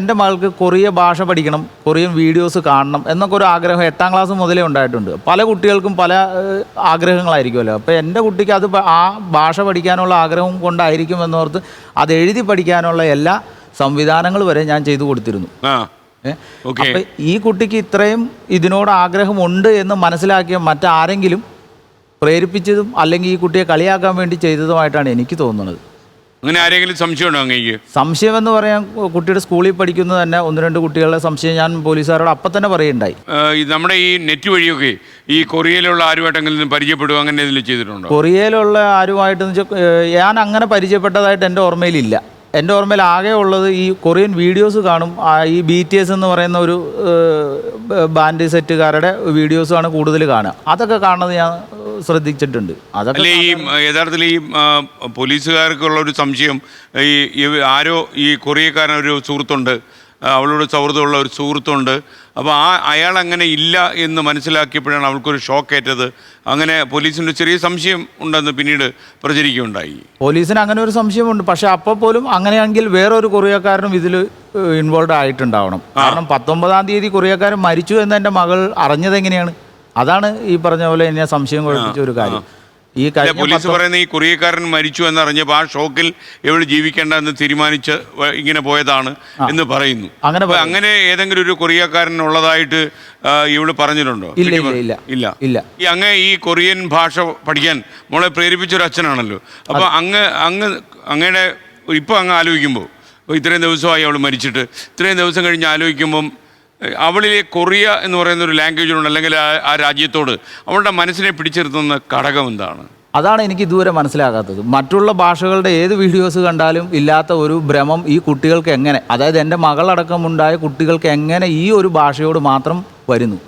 എൻ്റെ മകൾക്ക് കൊറിയ ഭാഷ പഠിക്കണം, കൊറിയൻ വീഡിയോസ് കാണണം എന്നൊക്കെ ഒരു ആഗ്രഹം 8ാം ക്ലാസ് മുതലേ ഉണ്ടായിട്ടുണ്ട്. പല കുട്ടികൾക്കും പല ആഗ്രഹങ്ങളായിരിക്കുമല്ലോ. അപ്പോൾ എൻ്റെ കുട്ടിക്ക് അത് ആ ഭാഷ പഠിക്കാനുള്ള ആഗ്രഹം കൊണ്ടായിരിക്കും എന്നോർത്ത് അത് എഴുതി പഠിക്കാനുള്ള എല്ലാ സംവിധാനങ്ങൾ വരെ ഞാൻ ചെയ്തു കൊടുത്തിരുന്നു. അപ്പം ഈ കുട്ടിക്ക് ഇത്രയും ഇതിനോട് ആഗ്രഹമുണ്ട് എന്ന് മനസ്സിലാക്കിയ മറ്റാരെങ്കിലും പ്രേരിപ്പിച്ചതും അല്ലെങ്കിൽ ഈ കുട്ടിയെ കളിയാക്കാൻ വേണ്ടി ചെയ്തതുമായിട്ടാണ് എനിക്ക് തോന്നുന്നത്. അങ്ങനെ ആരെങ്കിലും സംശയമുണ്ടോ അങ്ങേക്ക്? സംശയം എന്ന് പറയാൻ കുട്ടിയുടെ സ്കൂളിൽ പഠിക്കുന്നത് തന്നെ 1-2 കുട്ടികളുടെ സംശയം ഞാൻ പോലീസുകാരോട് അപ്പം തന്നെ പറയുണ്ടായി. നമ്മുടെ ഈ നെറ്റ് വഴിയൊക്കെ ഈ കൊറിയയിലുള്ള ആരുമായിട്ടെങ്കിലും പരിചയപ്പെടുക അങ്ങനെ എന്തെങ്കിലും ചെയ്തിട്ടുണ്ടോ? കൊറിയയിലുള്ള ആരുമായിട്ടെന്ന് വെച്ചാൽ ഞാൻ അങ്ങനെ പരിചയപ്പെട്ടതായിട്ട് എൻ്റെ ഓർമ്മയിലില്ല. എൻ്റെ ഓർമ്മയിൽ ആകെ ഉള്ളത് ഈ കൊറിയൻ വീഡിയോസ് കാണും. ഈ BTS എന്ന് പറയുന്ന ഒരു ബാൻഡ് സെറ്റുകാരുടെ വീഡിയോസാണ് കൂടുതൽ കാണുക. അതൊക്കെ കാണുന്നത് ഞാൻ ശ്രദ്ധിച്ചിട്ടുണ്ട്. അതൊക്കെ ഈ യഥാർത്ഥത്തിൽ ഈ പോലീസുകാർക്കുള്ള ഒരു സംശയം, ഈ ആരോ ഈ കൊറിയക്കാരനൊരു സുഹൃത്തുണ്ട്, അവളോട് സൗഹൃദമുള്ള ഒരു സുഹൃത്തുണ്ട്. അപ്പോൾ അയാൾ അങ്ങനെ ഇല്ല എന്ന് മനസ്സിലാക്കിയപ്പോഴാണ് അവൾക്കൊരു ഷോക്കേറ്റത്. അങ്ങനെ പോലീസിൻ്റെ ചെറിയ സംശയം ഉണ്ടെന്ന് പിന്നീട് പ്രചരിക്കുകയുണ്ടായി. പോലീസിന് അങ്ങനെ ഒരു സംശയമുണ്ട്. പക്ഷെ അപ്പോൾ പോലും അങ്ങനെയാണെങ്കിൽ വേറൊരു കൊറിയക്കാരനും ഇതിൽ ഇൻവോൾവ് ആയിട്ടുണ്ടാവണം. കാരണം 19-ാം തീയതി കൊറിയക്കാരൻ മരിച്ചു എന്ന് എൻ്റെ മകൾ അറിഞ്ഞത് എങ്ങനെയാണ്? അതാണ് ഈ പറഞ്ഞ പോലെ എന്നെ സംശയം കുഴപ്പിച്ച ഒരു കാര്യം. ഈ പോലീസ് പറയുന്ന ഈ കൊറിയക്കാരൻ മരിച്ചു എന്നറിഞ്ഞപ്പോൾ ആ ഷോക്കിൽ ഇവൾ ജീവിക്കേണ്ട എന്ന് തീരുമാനിച്ച് ഇങ്ങനെ പോയതാണ് എന്ന് പറയുന്നു. അങ്ങനെ ഏതെങ്കിലും ഒരു കൊറിയക്കാരൻ ഉള്ളതായിട്ട് ഇവള് പറഞ്ഞിട്ടുണ്ടോ? ഇല്ല. ഈ ഈ കൊറിയൻ ഭാഷ പഠിക്കാൻ മോളെ പ്രേരിപ്പിച്ചൊരു അച്ഛനാണല്ലോ. അപ്പോൾ അങ്ങയുടെ ഇപ്പം അങ്ങ് ആലോചിക്കുമ്പോൾ, ഇത്രയും ദിവസമായി അവൾ മരിച്ചിട്ട് ഇത്രയും ദിവസം കഴിഞ്ഞ് ആലോചിക്കുമ്പം അവളിലെ കൊറിയ എന്ന് പറയുന്ന ഒരു ലാംഗ്വേജിനോട് അല്ലെങ്കിൽ ആ രാജ്യത്തോട് അവളുടെ മനസ്സിനെ പിടിച്ചിരുത്തുന്ന ഘടകം എന്താണ്? അതാണ് എനിക്ക് ഇതുവരെ മനസ്സിലാകാത്തത്. മറ്റുള്ള ഭാഷകളുടെ ഏത് വീഡിയോസ് കണ്ടാലും ഇല്ലാത്ത ഒരു ഭ്രമം ഈ കുട്ടികൾക്ക് എങ്ങനെ, അതായത് എൻ്റെ മകളടക്കമുണ്ടായ കുട്ടികൾക്ക് എങ്ങനെ ഈ ഒരു ഭാഷയോട് മാത്രം വരുന്നു?